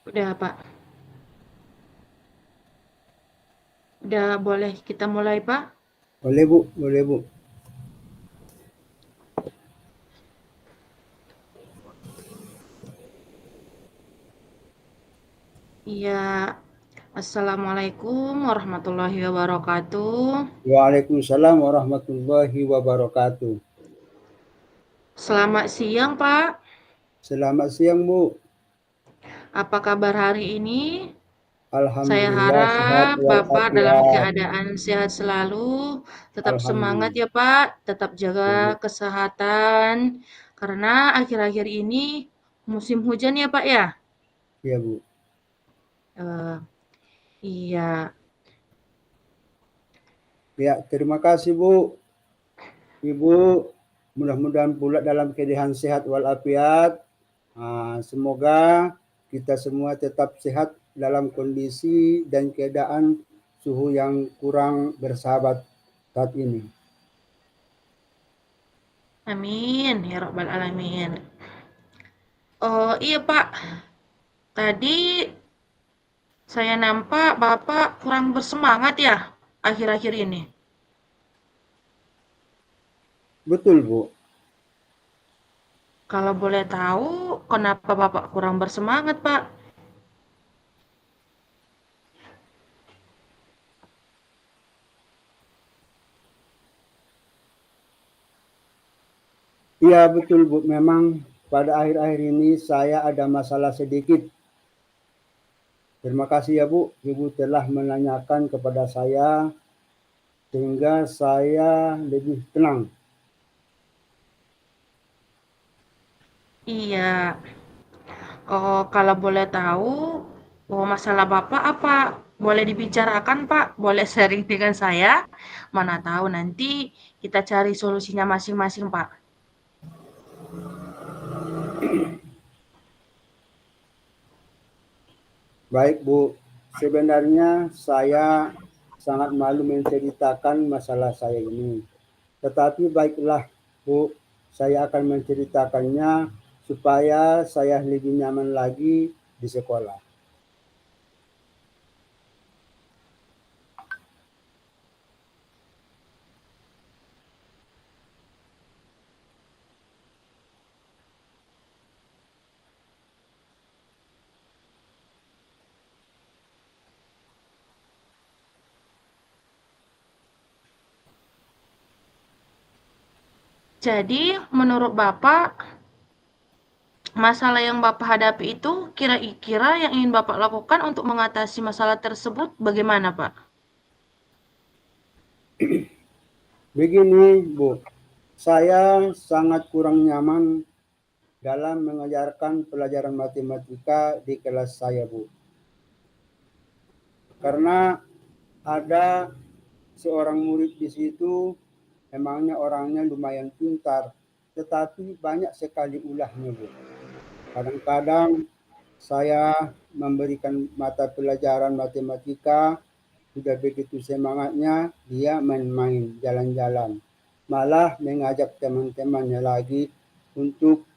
Udah, Pak. Udah boleh kita mulai, Pak? Boleh Bu, boleh Bu. Iya. Assalamualaikum warahmatullahi wabarakatuh. Waalaikumsalam warahmatullahi wabarakatuh. Selamat siang, Pak. Selamat siang Bu. Apa kabar hari ini? Saya Alhamdulillah sehat harap Bapak dalam walafiat. keadaan sehat selalu, tetap semangat Alhamdulillah. ya, Pak. Tetap Ya jaga Bu. kesehatan, karena akhir-akhir ini musim hujan ya, Pak ya. Ya Bu. Eh, iya. Ya, terima kasih Bu. Ibu mudah-mudahan pula dalam keadaan sehat walafiat. Semoga kita semua tetap sehat dalam kondisi dan keadaan suhu yang kurang bersahabat saat ini. Amin ya rabbal alamin. Oh iya Pak, tadi saya nampak Bapak kurang bersemangat ya akhir-akhir ini. Betul Bu. Kalau boleh tahu, kenapa Bapak kurang bersemangat, Pak? Iya betul Bu, memang pada akhir-akhir ini saya ada masalah sedikit. Terima kasih ya Bu, Ibu telah menanyakan kepada saya sehingga saya lebih tenang. Iya. Oh, kalau boleh tahu, oh, masalah Bapak apa? Boleh dibicarakan, Pak? Boleh sharing dengan saya? Mana tahu nanti kita cari solusinya masing-masing, Pak. Baik Bu, sebenarnya saya sangat malu menceritakan masalah saya ini. Tetapi baiklah Bu, saya akan menceritakannya supaya saya lebih nyaman lagi di sekolah. Jadi, menurut Bapak, masalah yang Bapak hadapi itu kira-kira yang ingin Bapak lakukan untuk mengatasi masalah tersebut bagaimana, Pak? Begini Bu, saya sangat kurang nyaman dalam mengajarkan pelajaran matematika di kelas saya, Bu. Karena ada seorang murid di situ, emangnya orangnya lumayan pintar, tetapi banyak sekali ulahnya, Bu. Kadang-kadang saya memberikan mata pelajaran matematika, sudah begitu semangatnya, dia main-main, jalan-jalan. Malah mengajak teman-temannya lagi untuk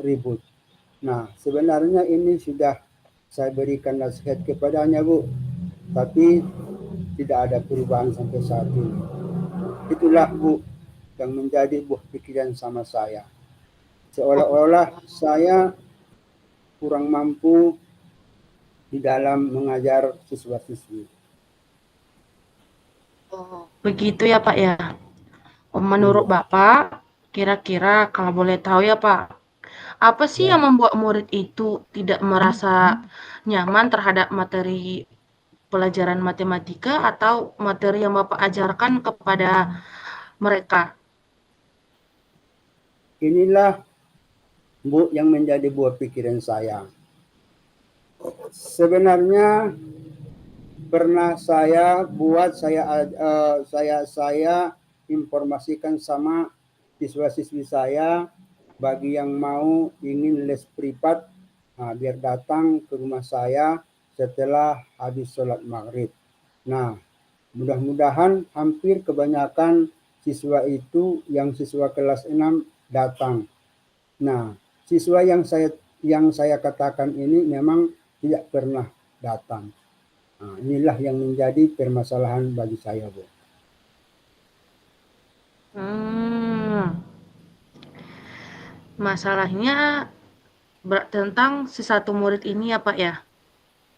ribut. Nah, sebenarnya ini sudah saya berikan nasihat kepadanya, Bu, tapi tidak ada perubahan sampai saat ini. Itulah, Bu, yang menjadi buah pikiran sama saya. Seolah-olah saya kurang mampu di dalam mengajar siswa-siswi. Oh, begitu ya, Pak ya. Menurut Iya. Bapak, kira-kira kalau boleh tahu ya, Pak, apa sih yang Ya. membuat murid itu tidak merasa nyaman terhadap materi pelajaran matematika atau materi yang Bapak ajarkan kepada mereka? Inilah, Bu, yang menjadi buah pikiran saya. Sebenarnya pernah saya buat saya informasikan sama siswa-siswi saya bagi yang mau ingin les privat, biar datang ke rumah saya setelah habis sholat maghrib. Nah, mudah-mudahan hampir kebanyakan siswa itu yang siswa kelas 6 datang. Nah, siswa yang saya katakan ini memang tidak pernah datang. Nah, inilah yang menjadi permasalahan bagi saya, Bu. Hmm, masalahnya tentang si satu murid ini ya Pak ya?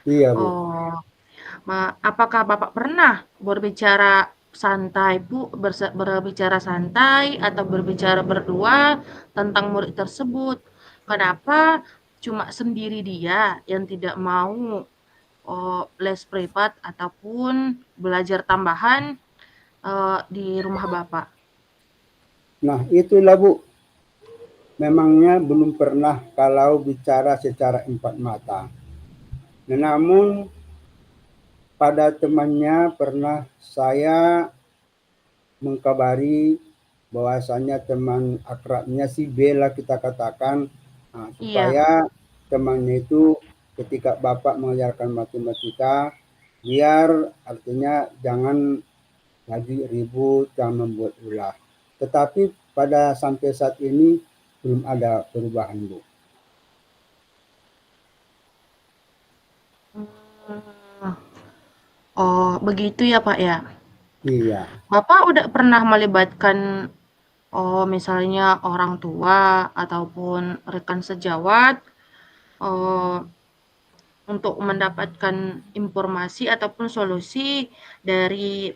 Iya, Bu. Oh, apakah Bapak pernah berbicara santai Bu, berbicara santai atau berbicara berdua tentang murid tersebut? Kenapa cuma sendiri dia yang tidak mau les privat ataupun belajar tambahan di rumah Bapak? Nah, itulah, Bu. Memangnya belum pernah kalau bicara secara empat mata. Nah, namun pada temannya pernah saya mengkabari bahwasanya teman akrabnya si Bella kita katakan, nah, Iya, supaya temannya itu ketika Bapak mengajarkan matematika, biar artinya jangan lagi ribut, jangan membuat ulah. Tetapi pada sampai saat ini belum ada perubahan, Bu. mmm, oh begitu ya Pak ya? Iya. Bapak udah pernah melibatkan, misalnya orang tua ataupun rekan sejawat, eee, untuk mendapatkan informasi ataupun solusi dari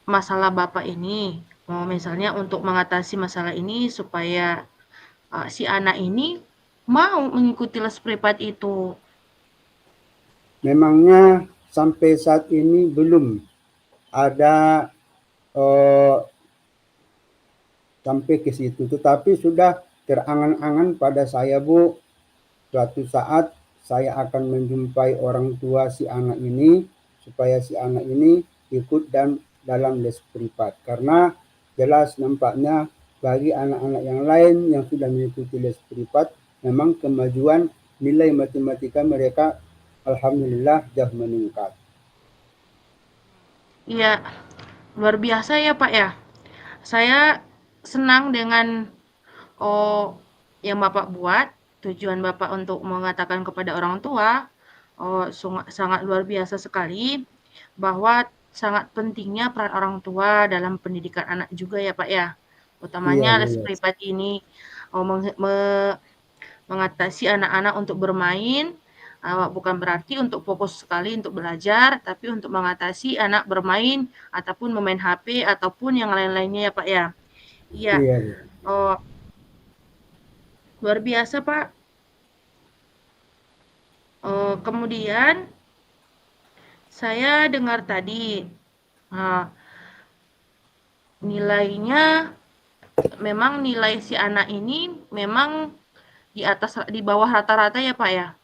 masalah Bapak ini? Misalnya untuk mengatasi masalah ini supaya, si anak ini mau mengikuti les privat itu. Memangnya sampai saat ini belum ada eh, sampai ke situ, tetapi sudah terangan-angan pada saya, Bu. Suatu saat saya akan menjumpai orang tua si anak ini supaya si anak ini ikut dan dalam les privat, karena jelas nampaknya bagi anak-anak yang lain yang sudah mengikuti les privat memang kemajuan nilai matematika mereka alhamdulillah jauh meningkat. Iya, luar biasa ya Pak ya. Saya senang dengan oh yang Bapak buat, tujuan Bapak untuk mengatakan kepada orang tua, oh sangat luar biasa sekali bahwa sangat pentingnya peran orang tua dalam pendidikan anak juga ya Pak ya. Iya, Utamanya Bu, les ya. privat ini oh, mengatasi anak-anak untuk bermain, bukan berarti untuk fokus sekali untuk belajar, tapi untuk mengatasi anak bermain ataupun memain HP ataupun yang lain-lainnya ya Pak ya. Iya, Iya, Bu. oh, luar biasa Pak. Kemudian saya dengar tadi, eee, nilainya memang nilai si anak ini memang di bawah rata-rata ya Pak ya?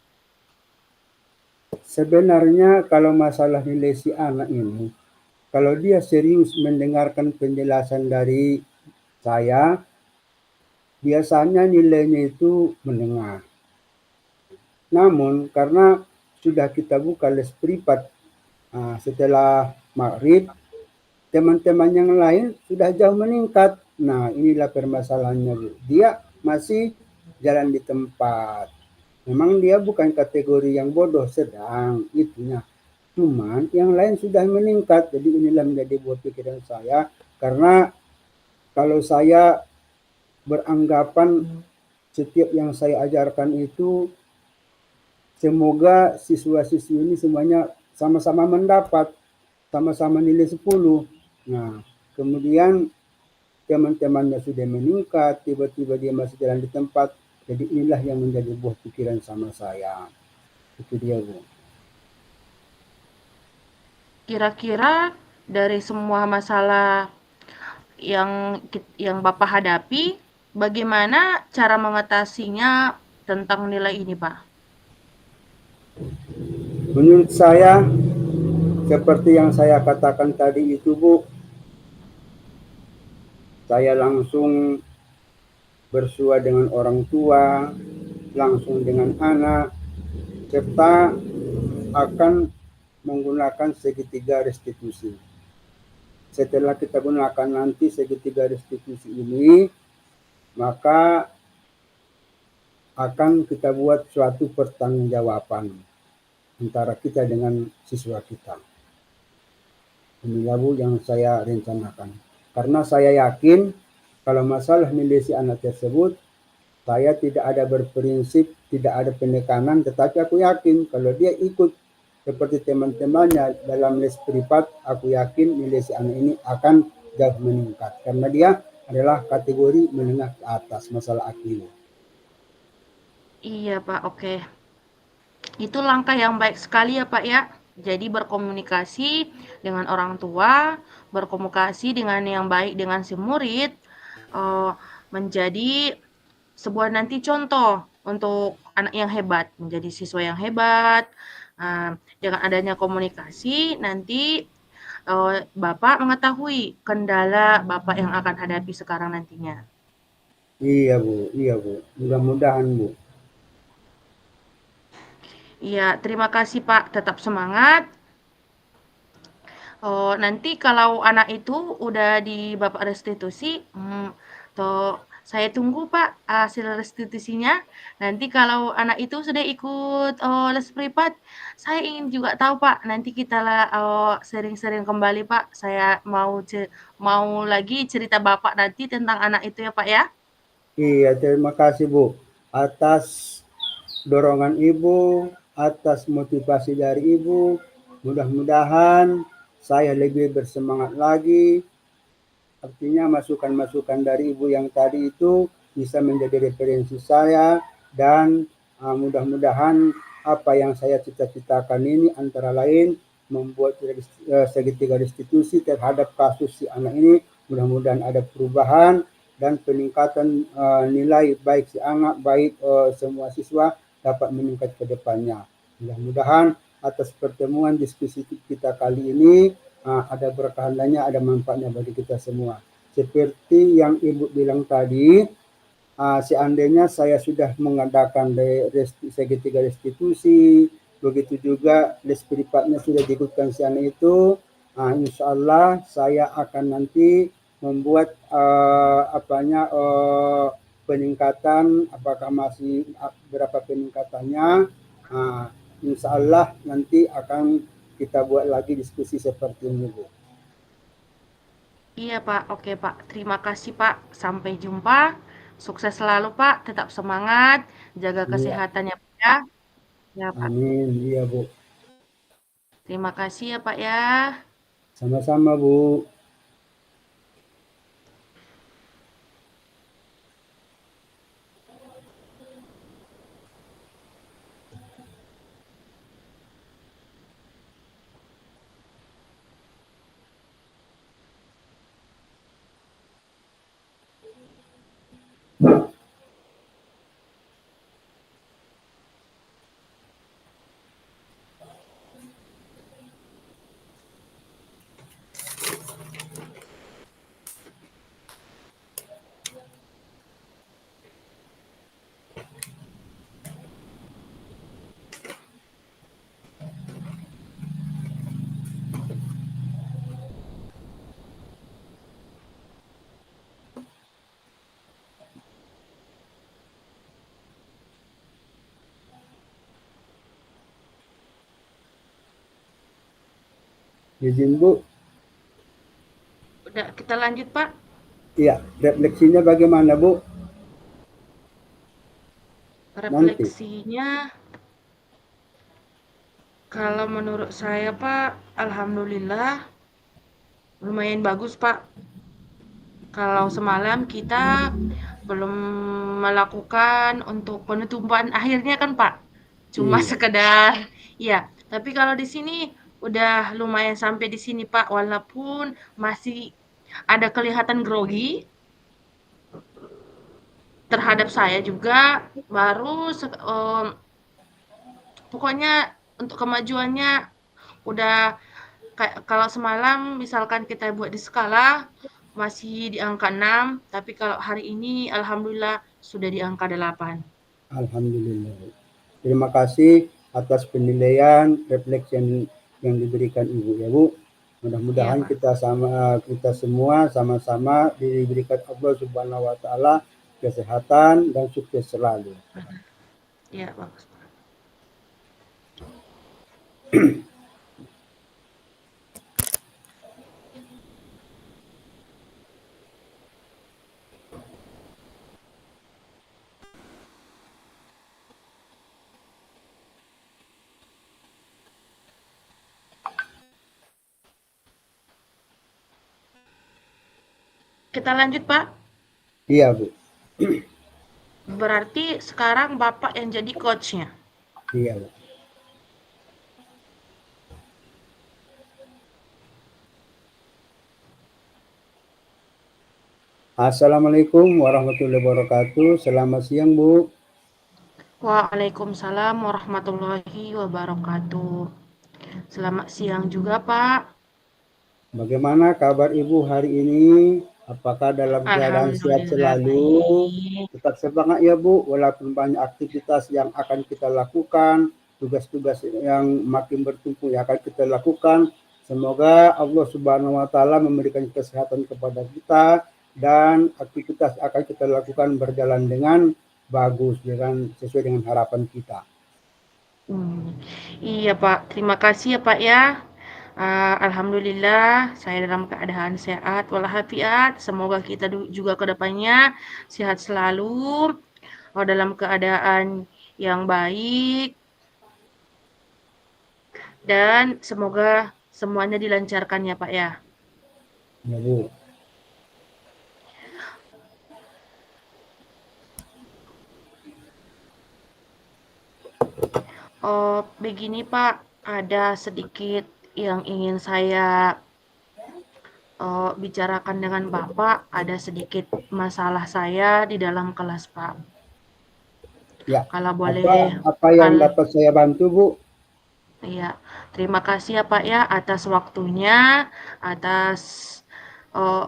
Sebenarnya kalau masalah nilai si anak ini, kalau dia serius mendengarkan penjelasan dari saya, biasanya nilainya itu menengah. Namun karena sudah kita buka les privat setelah maghrib, teman-teman yang lain sudah jauh meningkat. Nah, inilah permasalahannya, Bu. Dia masih jalan di tempat. Memang dia bukan kategori yang bodoh, sedang itunya. Cuman yang lain sudah meningkat. Jadi inilah menjadi buat pikiran saya. Karena kalau saya beranggapan setiap yang saya ajarkan itu semoga siswa-siswi ini semuanya sama-sama mendapat, sama-sama nilai 10. Nah, kemudian teman-temannya sudah meningkat, tiba-tiba dia masih jalan di tempat. Jadi inilah yang menjadi buah pikiran sama saya. Itu dia, Bu. Kira-kira dari semua masalah yang Bapak hadapi, bagaimana cara mengatasinya tentang nilai ini, Pak? Menurut saya, seperti yang saya katakan tadi itu, Bu, saya langsung bersua dengan orang tua, langsung dengan anak, serta akan menggunakan segitiga restitusi. Setelah kita gunakan nanti segitiga restitusi ini, maka akan kita buat suatu pertanggungjawaban antara kita dengan siswa kita. Inilah Bu yang saya rencanakan. Karena saya yakin kalau masalah nilai si anak tersebut, saya tidak ada berprinsip, tidak ada penekanan, tetapi aku yakin kalau dia ikut seperti teman-temannya dalam les privat, aku yakin nilai si anak ini akan jauh meningkat. Karena dia adalah kategori menengah ke atas masalah akil. Iya, Pak, oke. Itu langkah yang baik sekali ya, Pak, ya. Jadi berkomunikasi dengan orang tua, berkomunikasi dengan yang baik dengan si murid, menjadi sebuah nanti contoh untuk anak yang hebat, menjadi siswa yang hebat. Dengan adanya komunikasi, nanti Bapak mengetahui kendala Bapak yang akan hadapi sekarang nantinya. Iya Bu, iya Bu. Mudah-mudahan Bu. Iya, terima kasih Pak. Tetap semangat. Oh, nanti kalau anak itu udah di Bapak restitusi, toh saya tunggu Pak hasil restitusinya. Nanti kalau anak itu sudah ikut les privat, saya ingin juga tahu Pak. Nanti kita lah sering-sering kembali Pak. Saya mau lagi cerita Bapak nanti tentang anak itu ya Pak ya. Iya, terima kasih Bu atas dorongan Ibu, atas motivasi dari Ibu. Mudah-mudahan saya lebih bersemangat lagi. Artinya masukan-masukan dari Ibu yang tadi itu bisa menjadi referensi saya dan mudah-mudahan apa yang saya cita-citakan ini antara lain membuat segitiga restitusi terhadap kasus si anak ini, mudah-mudahan ada perubahan dan peningkatan nilai baik si anak, baik semua siswa dapat meningkat ke depannya. Mudah-mudahan atas pertemuan diskusi kita kali ini ada berkehandannya, ada manfaatnya bagi kita semua. Seperti yang Ibu bilang tadi, seandainya saya sudah mengadakan segitiga restitusi, begitu juga les privatnya sudah diikutkan si anak itu, insya Allah saya akan nanti membuat peningkatan, apakah masih berapa peningkatannya, insya Allah nanti akan kita buat lagi diskusi seperti ini Bu. Iya Pak, oke Pak. Terima kasih Pak. Sampai jumpa. Sukses selalu Pak. Tetap semangat. Jaga Iya, kesehatannya Pak ya. Ya Pak. amin. Iya Bu. Terima kasih ya Pak ya. Sama-sama Bu. Izin Bu. Udah kita lanjut Pak. Iya, refleksinya bagaimana Bu? Nanti. Refleksinya kalau menurut saya Pak, alhamdulillah lumayan bagus Pak. Kalau semalam kita belum melakukan untuk penutupan akhirnya kan Pak. Cuma Iya, sekedar ya, tapi kalau di sini udah lumayan sampai di sini Pak, walaupun masih ada kelihatan grogi terhadap saya juga, baru pokoknya untuk kemajuannya udah kayak kalau semalam misalkan kita buat di skala masih di angka 6, tapi kalau hari ini alhamdulillah sudah di angka 8. alhamdulillah Bu. Terima kasih atas penilaian, refleksi yang diberikan Ibu ya Bu. Iya, Mudah-mudahan Pak. kita semua sama-sama diberikan Allah Subhanahu wa taala kesehatan dan sukses selalu. Iya, bagus. Kita lanjut, Pak. Iya, Bu. Berarti sekarang Bapak yang jadi coach-nya. Iya, Bu. Assalamualaikum warahmatullahi wabarakatuh. Selamat siang, Bu. Waalaikumsalam warahmatullahi wabarakatuh. Selamat siang juga, Pak. Bagaimana kabar Ibu hari ini? Apakah dalam keadaan sehat Alhamdulillah selalu? baik. Tetap semangat ya, Bu, walaupun banyak aktivitas yang akan kita lakukan, tugas-tugas yang makin bertumpuk yang akan kita lakukan. Semoga Allah Subhanahu wa taala memberikan kesehatan kepada kita dan aktivitas akan kita lakukan berjalan dengan bagus, dengan sesuai dengan harapan kita. Hmm, iya, Pak. Terima kasih ya, Pak ya. Alhamdulillah, saya dalam keadaan sehat walafiat. Semoga kita juga ke depannya sehat selalu, dalam keadaan yang baik, dan semoga semuanya dilancarkan ya, Pak ya. Ya, Bu. Oh, begini Pak, ada sedikit yang ingin saya bicarakan dengan Bapak. Ada sedikit masalah saya di dalam kelas, Pak. Ya. Kalau Apa boleh, apa yang kal dapat saya bantu, Bu? ya, terima kasih ya Pak ya atas waktunya, atas eh,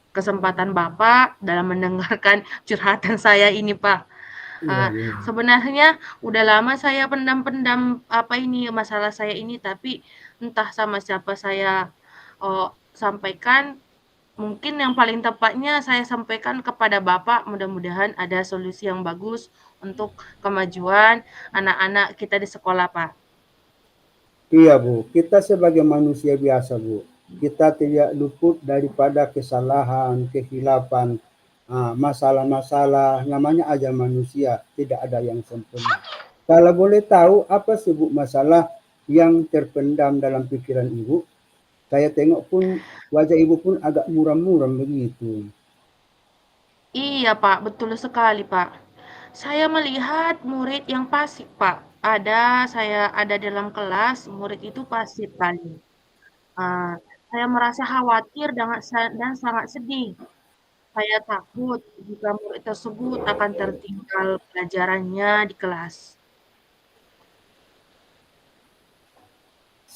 kesempatan Bapak dalam mendengarkan curhatan saya ini, Pak. Iya, Bu. Sebenarnya udah lama saya pendam-pendam apa ini masalah saya ini, tapi entah sama siapa saya sampaikan. Mungkin yang paling tepatnya saya sampaikan kepada Bapak, mudah-mudahan ada solusi yang bagus untuk kemajuan anak-anak kita di sekolah, Pak. Iya, Bu. Kita sebagai manusia biasa, Bu. Kita tidak luput daripada kesalahan, kehilapan, masalah-masalah. Namanya aja manusia, tidak ada yang sempurna. Kalau boleh tahu, apa sih, Bu, masalah yang terpendam dalam pikiran Ibu? Saya tengok pun wajah Ibu pun agak muram-muram begitu. Iya, Pak, betul sekali, Pak. Saya melihat murid yang pasif, Pak. Saya ada dalam kelas, murid itu pasif tadi. Ah, saya merasa khawatir dan sangat sedih. Saya takut jika murid tersebut akan tertinggal pelajarannya di kelas.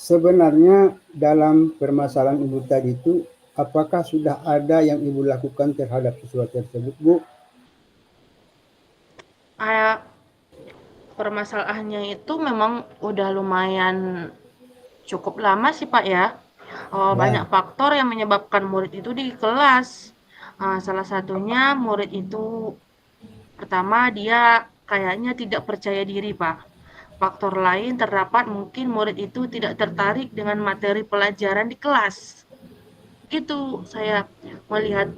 Sebenarnya dalam permasalahan Ibu tadi itu, apakah sudah ada yang Ibu lakukan terhadap siswa tersebut, Bu? Ah, permasalahannya itu memang udah lumayan cukup lama sih Pak ya. Banyak Ya. faktor yang menyebabkan murid itu di kelas. Salah satunya murid itu pertama dia kayaknya tidak percaya diri Pak. Faktor lain terdapat mungkin murid itu tidak tertarik dengan materi pelajaran di kelas. Gitu saya melihat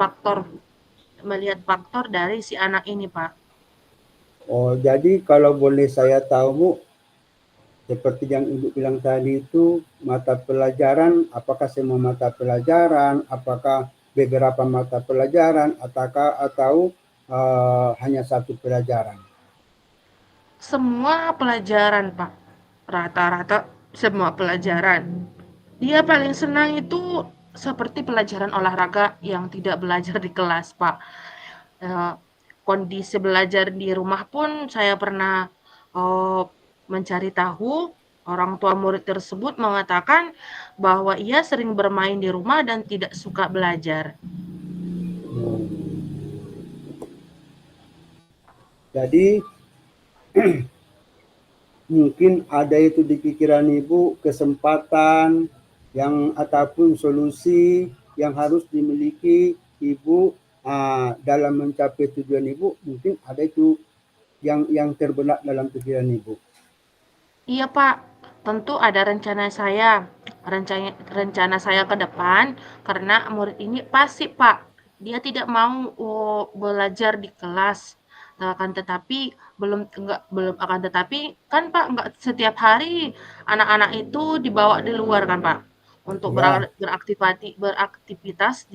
faktor dari si anak ini Pak. Oh, jadi kalau boleh saya tahu, Bu, seperti yang Ibu bilang tadi itu mata pelajaran, apakah semua mata pelajaran, apakah beberapa mata pelajaran, atau hanya satu pelajaran? Semua pelajaran Pak, rata-rata semua pelajaran. Dia paling senang itu seperti pelajaran olahraga yang tidak belajar di kelas, Pak. Eh, Kondisi belajar di rumah pun saya pernah eh, mencari tahu. Orang tua murid tersebut mengatakan bahwa ia sering bermain di rumah dan tidak suka belajar. Jadi mungkin ada itu di pikiran Ibu kesempatan yang ataupun solusi yang harus dimiliki Ibu dalam mencapai tujuan Ibu, mungkin ada itu yang terbenak dalam pikiran Ibu? Iya, Pak. Tentu ada rencana saya. Rencana saya ke depan karena murid ini pasif, Pak. Dia tidak mau belajar di kelas. Akan tetapi belum akan tetapi kan Pak enggak setiap hari anak-anak itu dibawa di luar kan Pak untuk Ya, beraktivitas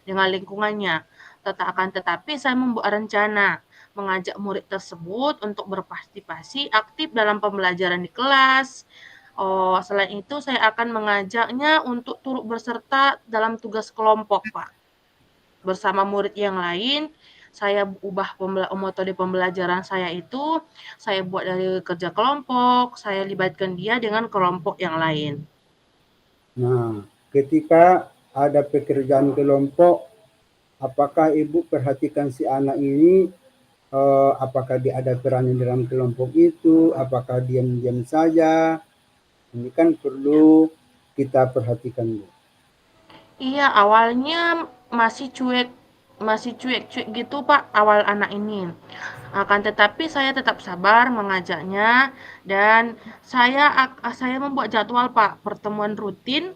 dengan lingkungannya. Akan tetapi saya membuat rencana mengajak murid tersebut untuk berpartisipasi aktif dalam pembelajaran di kelas. Oh, selain itu saya akan mengajaknya untuk turut berserta dalam tugas kelompok, Pak. Bersama murid yang lain, saya ubah metode pembelajaran saya itu, saya buat dari kerja kelompok, saya libatkan dia dengan kelompok yang lain. nah ketika ada pekerjaan kelompok, apakah Ibu perhatikan si anak ini, apakah dia ada peran dalam kelompok itu, apakah diam-diam saja? Ini kan perlu kita perhatikan, Bu. Iya, awalnya masih cuek masih cuek-cuek gitu, Pak, awal anak ini. Akan tetapi saya tetap sabar mengajaknya dan saya membuat jadwal, Pak, pertemuan rutin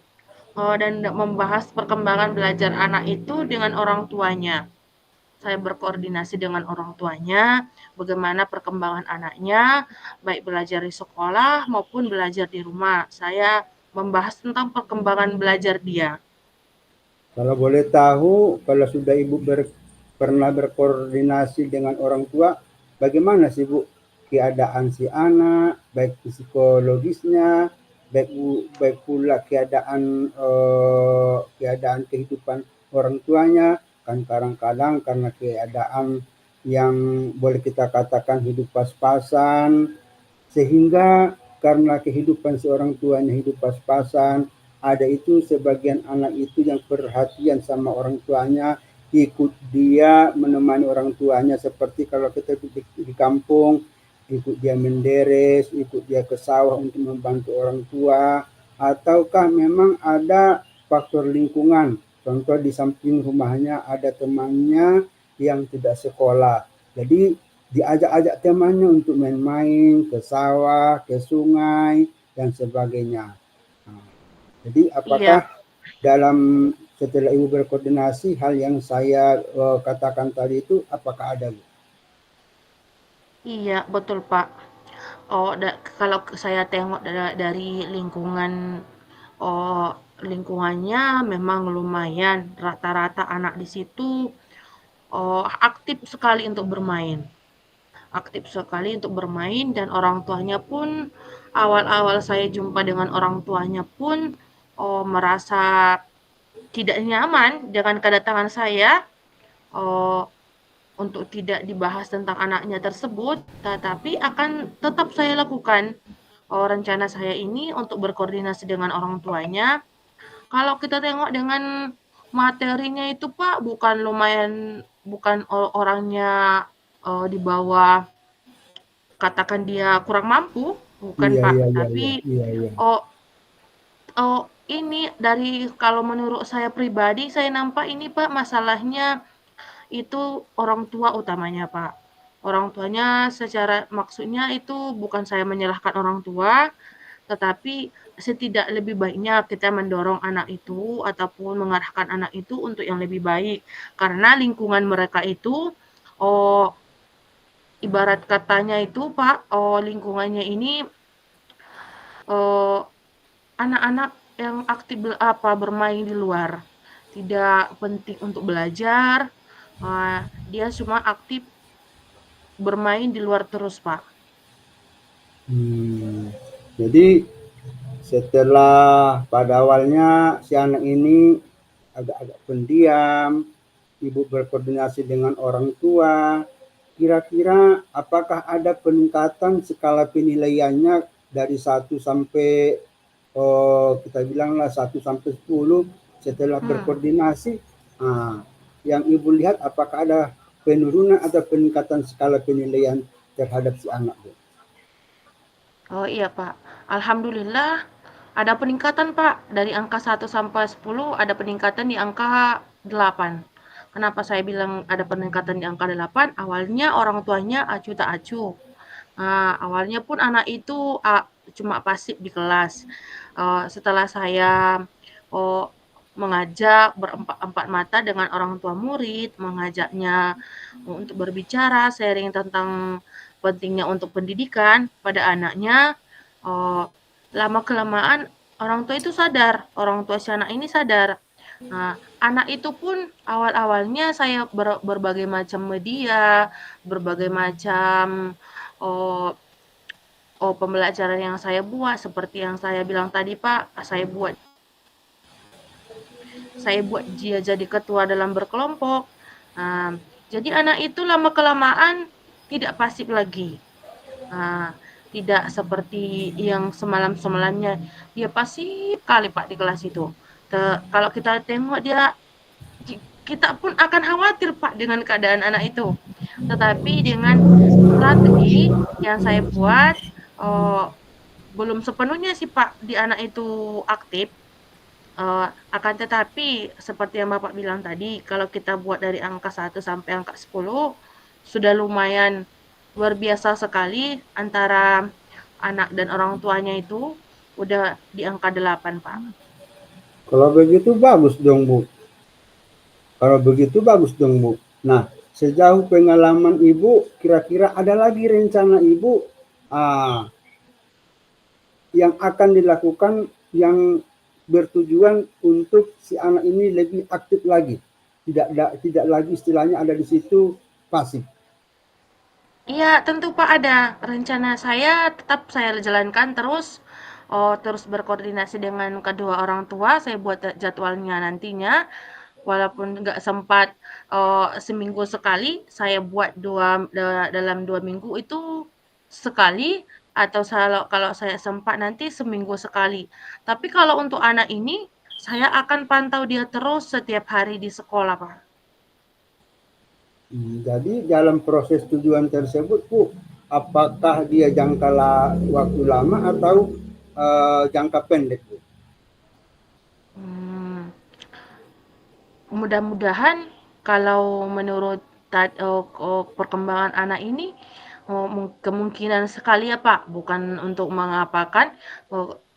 dan membahas perkembangan belajar anak itu dengan orang tuanya. Saya berkoordinasi dengan orang tuanya, bagaimana perkembangan anaknya, baik belajar di sekolah maupun belajar di rumah. Saya membahas tentang perkembangan belajar dia. Kalau boleh tahu, kalau sudah Ibu pernah berkoordinasi dengan orang tua, bagaimana sih Bu keadaan si anak, baik psikologisnya, baik baik pula keadaan kehidupan orang tuanya, kan kadang-kadang karena keadaan yang boleh kita katakan hidup pas-pasan, sehingga karena kehidupan seorang tuanya hidup pas-pasan, ada itu sebagian anak itu yang perhatian sama orang tuanya, ikut dia menemani orang tuanya seperti kalau kita di kampung, ikut dia menderes, ikut dia ke sawah untuk membantu orang tua, ataukah memang ada faktor lingkungan, contoh di samping rumahnya ada temannya yang tidak sekolah, jadi diajak-ajak temannya untuk main-main ke sawah, ke sungai, dan sebagainya. Nah, jadi Iya, apakah dalam setelah Ibu berkoordinasi hal yang saya katakan tadi itu apakah ada? iya betul Pak. Oh, kalau saya tengok dari oh lingkungannya memang lumayan. Rata-rata anak di situ aktif sekali untuk bermain. Aktif sekali untuk bermain dan orang tuanya pun awal-awal saya jumpa dengan orang tuanya pun merasa tidak nyaman dengan kedatangan saya. Oh, untuk tidak dibahas tentang anaknya tersebut, tetapi akan tetap saya lakukan rencana saya ini untuk berkoordinasi dengan orang tuanya. Kalau kita tengok dengan materinya itu Pak, bukan orangnya di bawah katakan dia kurang mampu, bukan Iya, Pak, iya, iya, tapi iya, iya, iya. oh, oh ini dari kalau menurut saya pribadi, saya nampak ini Pak masalahnya itu orang tua utamanya, Pak. Orang tuanya secara maksudnya itu bukan saya menyalahkan orang tua, tetapi setidak lebih baiknya kita mendorong anak itu ataupun mengarahkan anak itu untuk yang lebih baik. Karena lingkungan mereka itu oh ibarat katanya itu, Pak, lingkungannya ini oh anak-anak yang aktif bermain di luar. Tidak penting untuk belajar. Dia cuma aktif bermain di luar terus, Pak. Hmm. Jadi setelah pada awalnya si anak ini agak-agak pendiam, Ibu berkoordinasi dengan orang tua, kira-kira apakah ada peningkatan skala penilaiannya dari 1 sampai kita bilanglah 1 sampai 10 setelah Hmm. berkoordinasi, nah, yang Ibu lihat apakah ada penurunan atau peningkatan skala penilaian terhadap si anak, Bu? Oh iya, Pak. Alhamdulillah ada peningkatan, Pak. Dari angka 1 sampai 10 ada peningkatan di angka 8. Kenapa saya bilang ada peningkatan di angka 8? Awalnya orang tuanya acuh tak acuh. Awalnya pun anak itu cuma pasif di kelas. Setelah saya oh, mengajak berempat-empat mata dengan orang tua murid, mengajaknya untuk berbicara, sharing tentang pentingnya untuk pendidikan pada anaknya, oh, lama-kelamaan orang tua itu sadar, orang tua si anak ini sadar. Anak itu pun awal-awalnya saya berbagai macam media, berbagai macam oh, pembelajaran yang saya buat seperti yang saya bilang tadi Pak, saya buat dia jadi ketua dalam berkelompok. Nah, jadi anak itu lama kelamaan tidak pasif lagi. Nah, tidak seperti yang semalam-semalamnya dia pasif kali Pak di kelas itu. Kalau kita tengok dia, kita pun akan khawatir Pak dengan keadaan anak itu. Tetapi dengan strategi yang saya buat, eh, belum sepenuhnya sih Pak di anak itu aktif. Akan tetapi seperti yang Bapak bilang tadi, kalau kita buat dari angka 1 sampai angka 10, sudah lumayan luar biasa sekali antara anak dan orang tuanya itu udah di angka 8, Pak. Kalau begitu bagus dong, Bu. Kalau begitu bagus dong, Bu. Nah, sejauh pengalaman Ibu, kira-kira ada lagi rencana Ibu ah, yang akan dilakukan yang bertujuan untuk si anak ini lebih aktif lagi. Tidak lagi istilahnya ada di situ pasif. Iya, tentu Pak ada. Rencana saya tetap saya jalankan terus, terus berkoordinasi dengan kedua orang tua, saya buat jadwalnya nantinya. Walaupun nggak sempat seminggu sekali, saya buat dalam 2 minggu itu sekali, atau kalau saya sempat nanti seminggu sekali. Tapi kalau untuk anak ini, saya akan pantau dia terus setiap hari di sekolah, Pak. Jadi dalam proses tujuan tersebut, Bu, apakah dia waktu lama atau jangka pendek, Bu? Hmm, Mudah-mudahan kalau menurut perkembangan anak ini, kemungkinan sekali ya Pak, bukan untuk mengapakan,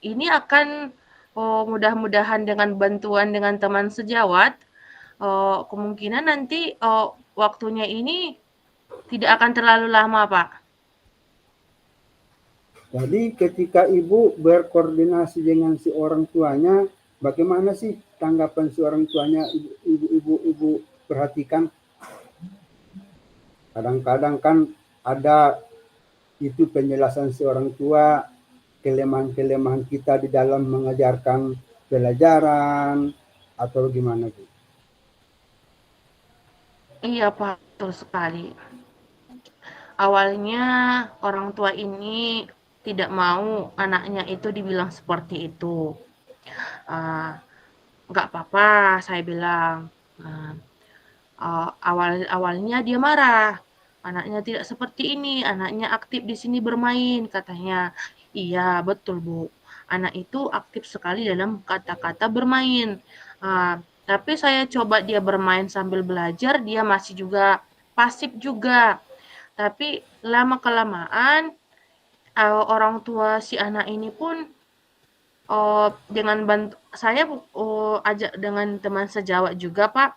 ini akan mudah-mudahan dengan bantuan dengan teman sejawat, kemungkinan nanti waktunya ini tidak akan terlalu lama Pak. Jadi ketika Ibu berkoordinasi dengan si orang tuanya, bagaimana sih tanggapan si orang tuanya Ibu perhatikan? Kadang-kadang kan ada itu penjelasan si orang tua, kelemahan-kelemahan kita di dalam mengajarkan pelajaran atau gimana, Bu? Iya Pak, betul sekali. Awalnya orang tua ini tidak mau anaknya itu dibilang seperti itu. Ah, nggak apa-apa, saya bilang. Nah, awalnya dia marah. Anaknya tidak seperti ini, anaknya aktif di sini bermain, katanya. Iya, betul, Bu. Anak itu aktif sekali dalam kata-kata bermain. Tapi saya coba dia bermain sambil belajar, dia masih juga pasif juga. Tapi lama-kelamaan orang tua si anak ini pun dengan saya ajak dengan teman sejawat juga Pak,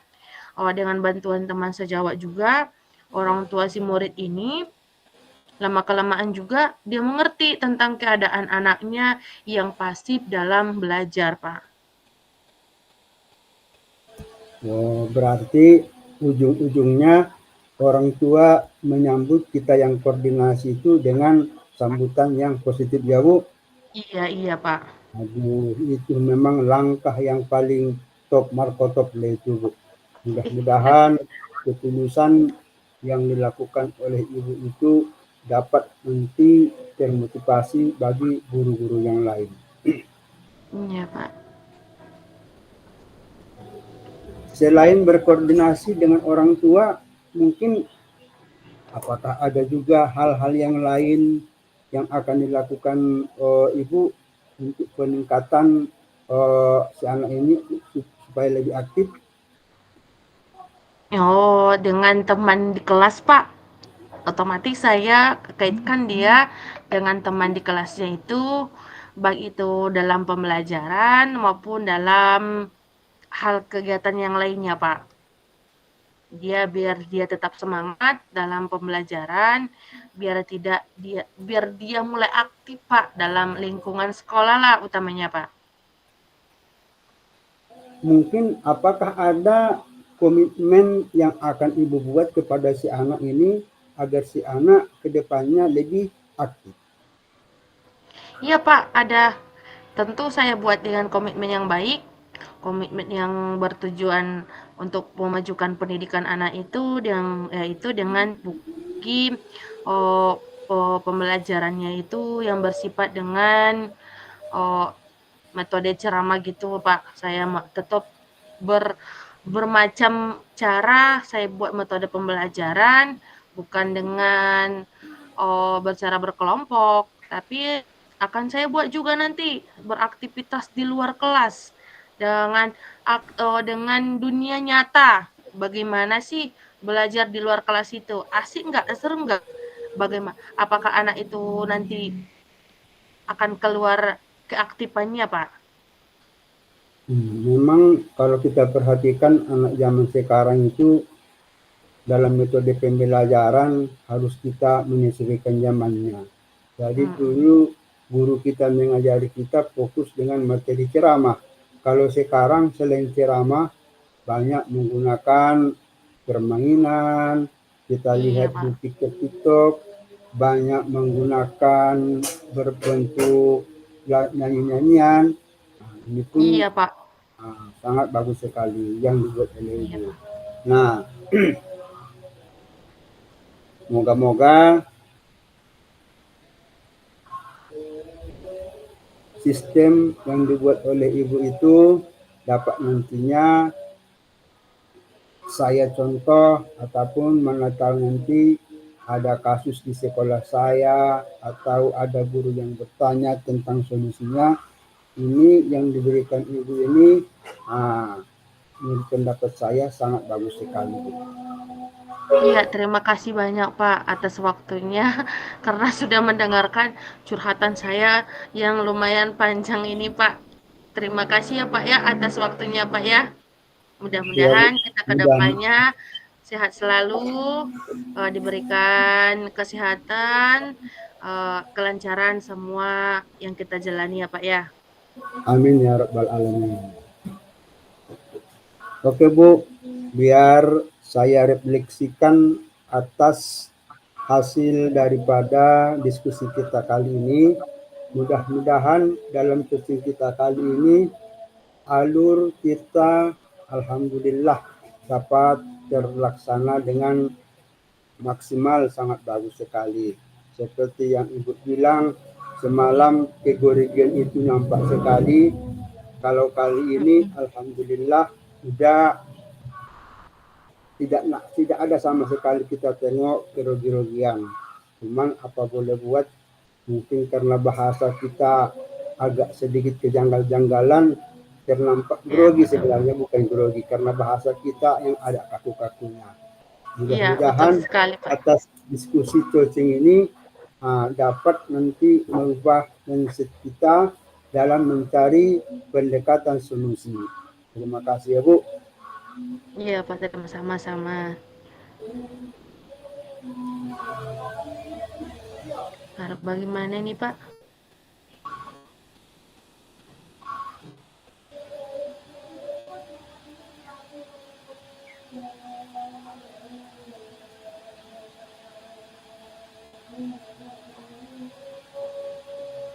dengan bantuan teman sejawat juga, orang tua si murid ini lama-kelamaan juga dia mengerti tentang keadaan anaknya yang pasif dalam belajar Pak. Oh, berarti ujung-ujungnya orang tua menyambut kita yang koordinasi itu dengan sambutan yang positif ya, Bu. Iya iya Pak. Aduh, itu memang langkah yang paling top markotop lah itu, Bu. Mudah-mudahan ketulusan yang dilakukan oleh Ibu itu dapat nanti termotivasi bagi guru-guru yang lain. Iya Pak. Selain berkoordinasi dengan orang tua, mungkin apakah ada juga hal-hal yang lain yang akan dilakukan Ibu untuk peningkatan si anak ini supaya lebih aktif? Oh, dengan teman di kelas, Pak. Otomatis saya kaitkan dia dengan teman di kelasnya itu, baik itu dalam pembelajaran maupun dalam hal kegiatan yang lainnya, Pak. Biar dia tetap semangat dalam pembelajaran, biar dia mulai aktif, Pak, dalam lingkungan sekolah lah utamanya, Pak. Mungkin apakah ada komitmen yang akan Ibu buat kepada si anak ini agar si anak ke depannya lebih aktif? Iya, Pak, ada. Tentu saya buat dengan komitmen yang baik, komitmen yang bertujuan untuk memajukan pendidikan anak itu yaitu dengan bukti oh, pembelajarannya itu yang bersifat dengan oh, metode ceramah gitu, Pak. Saya tetap ber bermacam cara saya buat metode pembelajaran, bukan dengan bercara berkelompok, tapi akan saya buat juga nanti beraktivitas di luar kelas dengan dunia nyata. Bagaimana sih belajar di luar kelas itu? Asik nggak? Seru nggak? Bagaimana? Apakah anak itu nanti akan keluar keaktifannya, Pak? Memang kalau kita perhatikan anak zaman sekarang itu dalam metode pembelajaran harus kita menyesuaikan zamannya. Jadi Mm-mm. dulu guru kita mengajari kita fokus dengan materi ceramah. Kalau sekarang selain ceramah banyak menggunakan permainan, kita Iya, lihat di Pak. TikTok, banyak menggunakan berbentuk nyanyi-nyanyian. Nah, ini pun Iya, Pak. sangat bagus sekali yang dibuat oleh Iya, Ibu. Pak. Nah, moga-moga sistem yang dibuat oleh Ibu itu dapat nantinya saya contoh ataupun mana tahu nanti ada kasus di sekolah saya atau ada guru yang bertanya tentang solusinya, ini yang diberikan Ibu ini, menurut pendapat saya sangat bagus sekali. Iya, terima kasih banyak Pak atas waktunya karena sudah mendengarkan curhatan saya yang lumayan panjang ini Pak. Terima kasih ya Pak ya atas waktunya Pak ya. Ya Bu, Mudah-mudahan kita ke mudah depannya sehat selalu, diberikan kesehatan, kelancaran semua yang kita jalani ya Pak ya. amin ya rabbal alamin. Oke Bu, biar saya refleksikan atas hasil daripada diskusi kita kali ini. Mudah-mudahan dalam diskusi kita kali ini alur kita alhamdulillah dapat terlaksana dengan maksimal, sangat bagus sekali. Seperti yang Ibu bilang, semalam kegorigian itu nampak sekali. Kalau kali ini alhamdulillah sudah tidak ada sama sekali kita tengok kerogi-rogian. Cuman apa boleh buat, mungkin karena bahasa kita agak sedikit kejanggal-janggalan, ternampak Ya, grogi, betul. sebenarnya bukan grogi karena bahasa kita yang ada kaku-kakunya. Iya, betul Mudah-mudahan sekali Pak. atas diskusi coaching ini dapat nanti merubah mindset kita dalam mencari pendekatan solusi. Terima kasih ya Bu. Iya Pak, sama-sama. Harap bagaimana nih Pak?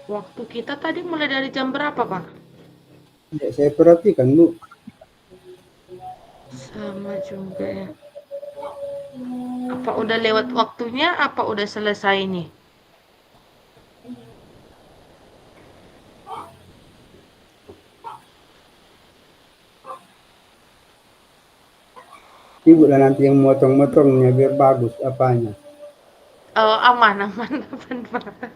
Waktu kita tadi mulai dari jam berapa, Pak? Ya, saya perhatikan Bu. Sama juga ya. Apa udah lewat waktunya? Apa udah selesai nih? Ibu lah nanti yang motong-motongnya biar bagus apanya. Oh, aman, aman, aman, Pak.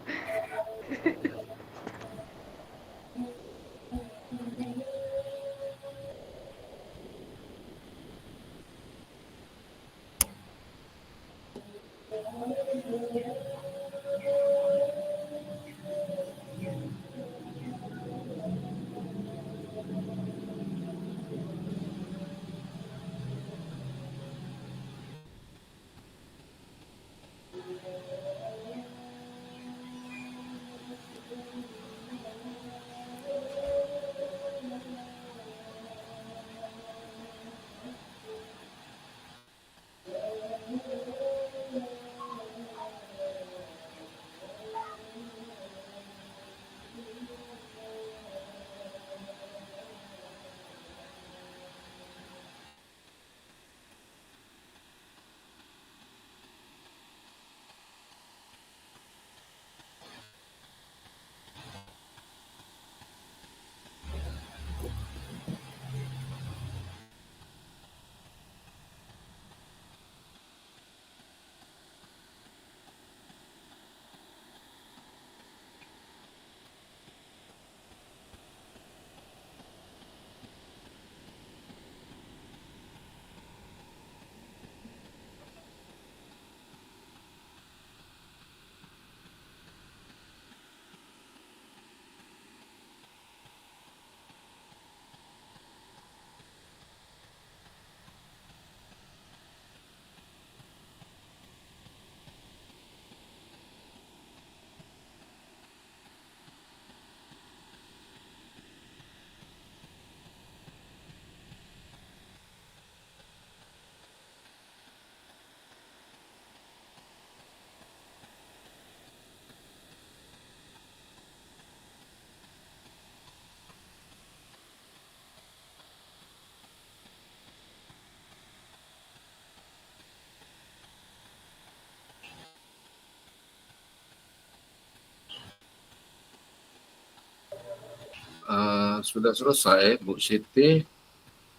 Sudah selesai, Bu Siti,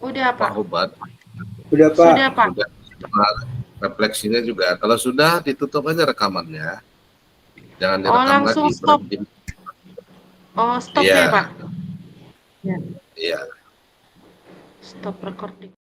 Udah, Pak Pak. Obat. Sudah Pak. Sudah, Pak. Sudah. Refleksinya juga. Kalau sudah, ditutup aja rekamannya. Jangan Oh, direkam langsung lagi. stop. Berhenti. Oh, stop ya, Iya, Pak. Ya, iya. stop recording.